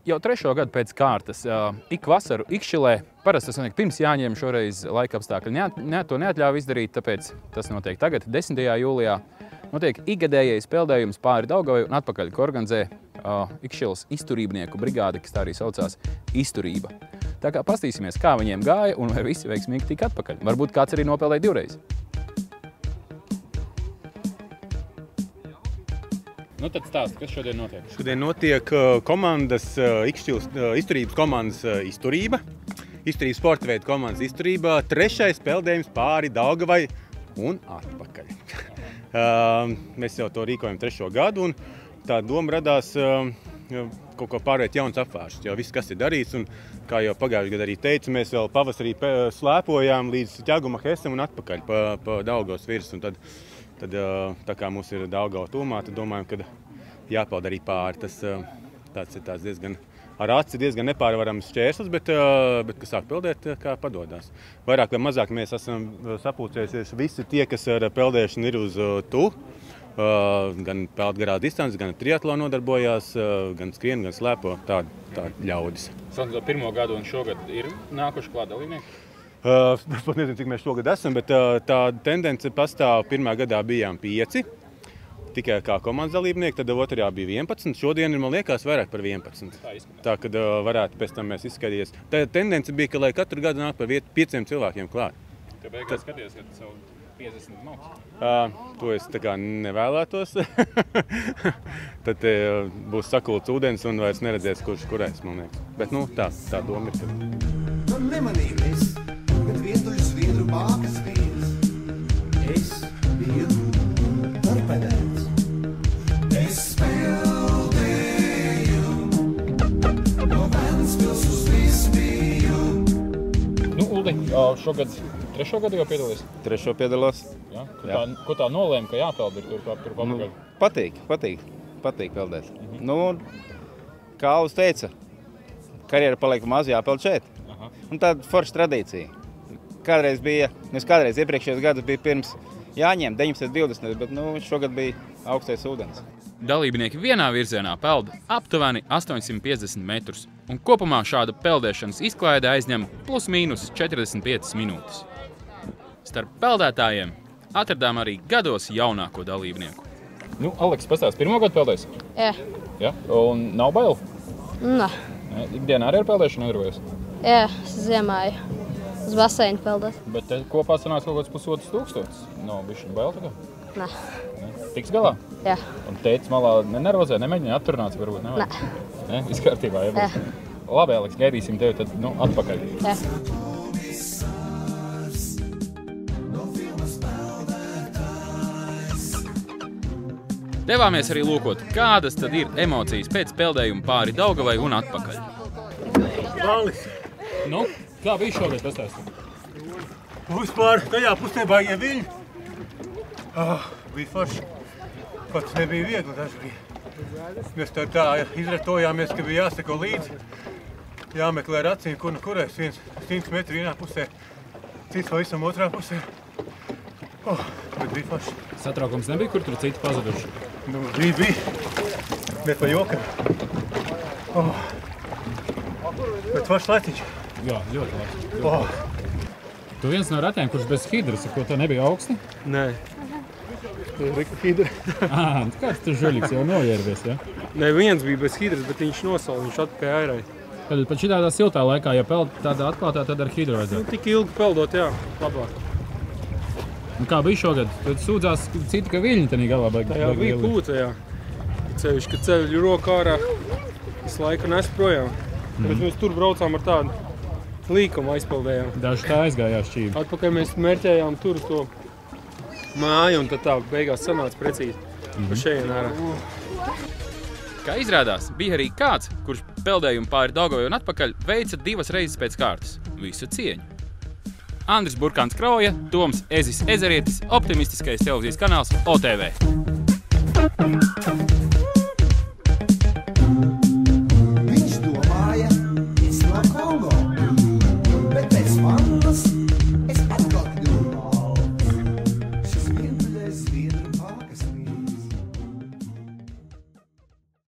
Jau 3. gadu pēc kārtas ik vasaru Ikšķilē, parasti tas notiek pirms Jāņiem, šoreiz laika apstākļi to neatļāva izdarīt, tāpēc tas notiek tagad, 10. jūlijā. Notiek ikgadējais peldējums pāri Daugavai un atpakaļ, ko organizē Ikšķiles izturībnieku brigāde, kas tā arī saucās Izturība. Tā kā pastīsimies, kā viņiem gāja un vai visi veiksmīgi tika atpakaļ. Varbūt kāds arī nopēlēja 2 reizes. Nu tad stāsti, kas šodien notiek? Šodien notiek komandas, Ikšķiles izturības komandas Izturība. Izturības sporta veidu komandas Izturība. 3. peldējums pāri Daugavai un atpakaļ. Mēs jau to rīkojam 3. gadu un tā doma radās kaut ko pārvērt jauns apvēršus. Jau viss, kas ir darīts un, kā jau pagājušajā gadā arī teicu, mēs vēl pavasarī slēpojām līdz Ķeguma Hesam un atpakaļ pa Daugavas virs. Un tad, tā kā mums ir Daugava tūmā, tad domājam, ka jāpeld arī pāri. Tas ir diezgan ar aci diezgan nepārvarams šķērslis, bet kas sāk peldēt, kā padodās. Vairāk vai mazāk mēs esam sapulcējušies visi tie, kas ar peldēšanu ir uz tu. Gan peld garā distances, gan triatlonu nodarbojās, gan skrien, gan slēpo, tādi ļaudis. Sanot, 1. gadu un šogad ir nākuši klāt dalībnieki? Es pat nezinu, cik mēs šogad esam, bet tā tendence pastāv. 1. gadā bijām 5, tikai kā komandas dalībnieki, tad 2. bija 11, šodien ir, man liekas, vairāk par 11. Tā, kad varētu pēc tam mēs izskatīties. Tā tendence bija, ka lai katru gadu nāk par 5 cilvēkiem klāt. Tev beigās skaties, ka savu 50 māks? To es tā kā nevēlētos. Tad būs sakults ūdens un vairs neredzēs, kurš kurēs, man liekas. Bet nu, tā doma ir. Man nemanījies, bet vientuļs Zviedru bākas vīrs. Es biju torpedēts. Es peldēju, no Ventspils uz Visbiju. Nu, Uldi, šogad 3. gadu jau piedalīs? 3. piedalos. Ja? Ko tā nolēma, ka jāpeld ir tur pamagaļ? Patīk peldēt. Nu, kā Alvis teica, karjera paliek maz, jāpeld šeit. Aha. Un tāda forša tradīcija. Kādreiz iepriekšējos gadus bija pirms Jāņiem, 19, 20, bet šogad bija augstais ūdens. Dalībnieki vienā virzienā peld aptuveni 850 metrus, un kopumā šāda peldēšanas izklaide aizņem plus-mínus 45 minūtes. Starp peldētājiem atradām arī gados jaunāko dalībnieku. Nu, Aleks, pastāsti, 1. gadu peldēs? Jā. Ja? Un nav bail? Nē. Ikdienā arī ar peldēšanu nodarbojas? Jā, es ziemāju uz baseinu peldēt. Bet te kopā sanāks kaut kāds 1500. Nav bišķi bail tagad? Nē. Tiks galā? Jā. Un teicis malā nenervozē, nemēģināja atturināts varbūt? Nevajag? Nē. Viss kārtībā, ja? Jā. Labi, Aleks, gaidīsim tevi tad atpakaļ. Jā. Devāmies arī lūkot, kādas tad ir emocijas pēc peldējuma pāri Daugavai un atpakaļ. Valis! Nu, kā bija šogad pastāstīt? Vispār tajā pusē baigie viļņi. Bija forši. Pats nebija viegli, daži bija. Mēs tā izratojāmies, ka bija jāseko līdzi. Jāmeklē ar acīm, kur nu kurēs. 100 metri vienā pusē, cits pavisam otrā pusē. Bet bija forši. Satraukums nebija, kur tur citi pazuduši? Nu, bija. Ne pa jokam. Bet forši laiciņš. Jā, ļoti labi. Tu viens no retiem, kurš bez hidras, ko tev nebija augsti? Nē. Rika hidra. Kāds tu žuļīgs jau noģērbies, ja? Nē, viens bija bez hidras, bet viņš nosala, viņš atpakaļ airai. Tad pat šitādā siltā laikā, ja peld tādā atklātā, tad ar hidru vajadzētu? Tik ilgi peldot, jā, labāk. Un kā bija šogad? Tad sūdzās citu, ka viļņi tenī galā baigi. Tā jau bija pūta, jā. Cevišķi, ka ceļu roku ārā visu laiku nes projām. Bet mēs tur braucām ar tādu līkumu aizpeldējām. Daži tā aizgājās šķīvi. Atpakaļ mēs mērķējām tur to māju un tad tā beigās sanāca precīzi pa šeien ārā. Kā izrādās, bija arī kāds, kurš peldējumu pāri Daugavai un atpakaļ veica 2 reizes pēc kārtas. Visu cieņu. Andris Burkāns Krauja, Toms Ezis Ezerietis, optimistiskais televīzijas kanāls OTV.